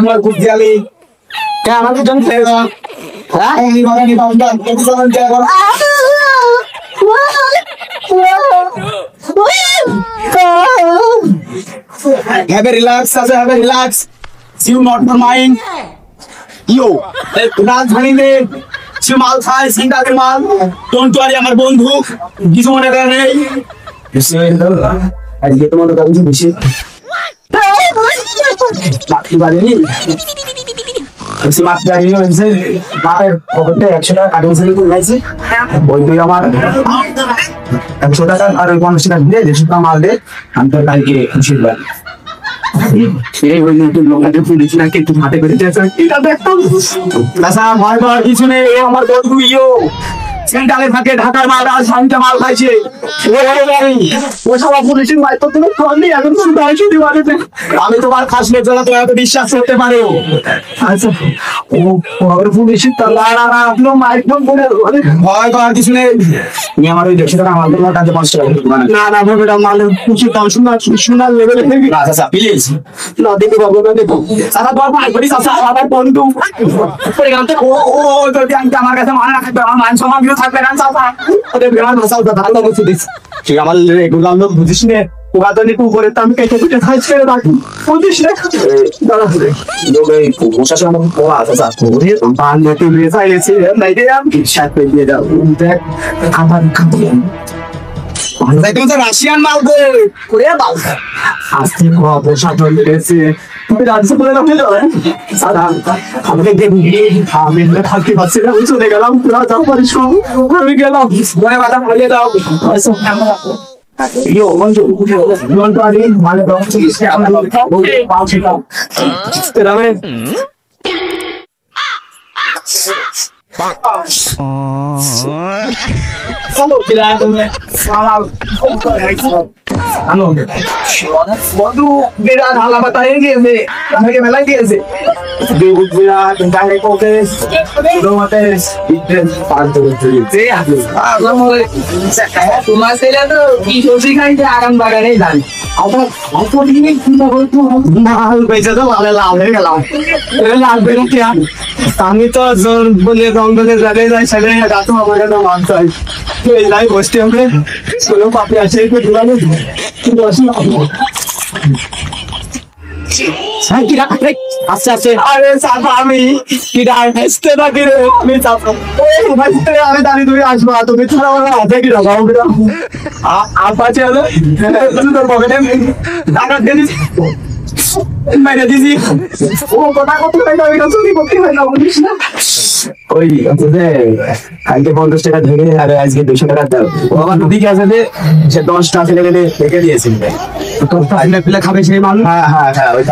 আমার খুব দিয়ালি আমাকে জন have a relax, Sasa, have a relax. You not for mind. Yo, রাত ভাঙিলে সে মাল খায় সিঙ্গারের মাল don't worry আমার বন্ধু কিছু মনে করে নেই আজকে তোমার কাছে বেশি বাকি বাড়েনি সে মাত্র জানিয়ে হয়েছে মায়ের পকেটে 100 টাকা কাটে ছেলে করে গেছে ওই তুই আমার 100 টাকা আর 50 টাকা দিয়ে 100 টাকা মাল দে আমি তোর কালকে খুশি হলাম এই ওই নতুন লোকটাকে পুলিশ না কিন্তু হাতে করে দিয়েছে এটা দেখতাম লাসা ভয় ভয় কিছু নেই ও আমার বন্ধু ইও সেন্টারে থাকে ঢাকার মাল আর শান্তি মাল খাইছে ও সব পুলিশের মাইক তো তুমি ফোনই এখন তো দাঁড়িয়ে দিতে পারবে আমি তোমার খাস লোক যারা তুমি এত বিশ্বাস করতে পারো আচ্ছা ও পরে পুলিশের তালা আপনি মাইক ফোন করে ভয় ভয় কিছু নেই আমি আমার ওই 100 টাকা মাল তোমার কাছে 5 টাকা না না বেটা মাল কিছু দাম শোনার লেভেলে থেকে আচ্ছা প্লিজ না দিতে পারবো না দেখো সারা বাবা ভাই বলি সাসা আমার বন্ধু পরে গেলাম তো ও যদি আমার কাছে মাল রাখবে আমার মান সম্মান থাকবে না সাসা ওদের বেমান ভাষা ওটা ভালো বলতে দিস ঠিক আমার রেগুলার লোক বুঝিস না ওরা তো নিকু করে তো আমি কেটে কেটে খাই ছেড়ে রাখি বুঝিস না দাঁড়া লোক এই প্রশাসন আমাকে পড়া সাসা করে বান নেটে নিয়ে যাইছে নাই রে আমি সাথে দিয়ে দাও দেখ আমার খাবে তুমি তো রাশিয়ান মাল করে বাল আস্তে প্রশাসন এসে তুমি রাজ্য বলে রাখলে সাদা আমাকে দেখি আমি থাকতে পারছি না আমি চলে গেলাম পুরো যাও পারিস আমি গেলাম বয়ে বাধা ভালিয়ে দাও ইয়ো মঞ্জু জন পারি মানে রংছি সে আমরা পাঁচটা তেরা মে Hello, kira তুমি সালাম আনো বন্ধু বেড়া ঢালা বাতায়ে গিয়েছে আমাকে মেলাই দিয়েছে দেবুরা তাই কোকে রোমাতে ইটেন পাঁচ দিয়েছে তোমার ছেলে তো কি সবজি খাইতে আগাম বাগানে যান আমার অত দিনে চিন্তা করতে মাল বেচে তো ভালো লাভ হয়ে গেলাম লাভ বেরো কি আমি তো জোর বলে রংলে যাবে যাই সেটা গাতো আমার কাছে মান চাই এই লাই বসতে হবে কোনো পাপে আছে একটু দূরানো কিন্তু আসলে সাইকিরা আচ্ছা আচ্ছা আরে সাফা আমি কিরা হেসতে না কিরে আমি সাফা ওই হেসতে আমি দাঁড়িয়ে তুমি আসবা তুমি ছাড়া আমার হাতে কি লাগাও কিরা আপাছে হলো তুমি তোর পকেটে টাকা দিয়ে দিস মেরে দিছি ও কথা কত টাকা আমি চুরি করতে হয় না বলিস না ওই যে কালকে 50 টাকা ধরে আর আজকে 200 টাকা দাও ও আমার দিকে আছে যে সে 10 টাকা ছেলে গেলে রেখে দিয়েছিল তো ফাইনাল প্লে খাবে সেই মানুষ হ্যাঁ হ্যাঁ হ্যাঁ ওই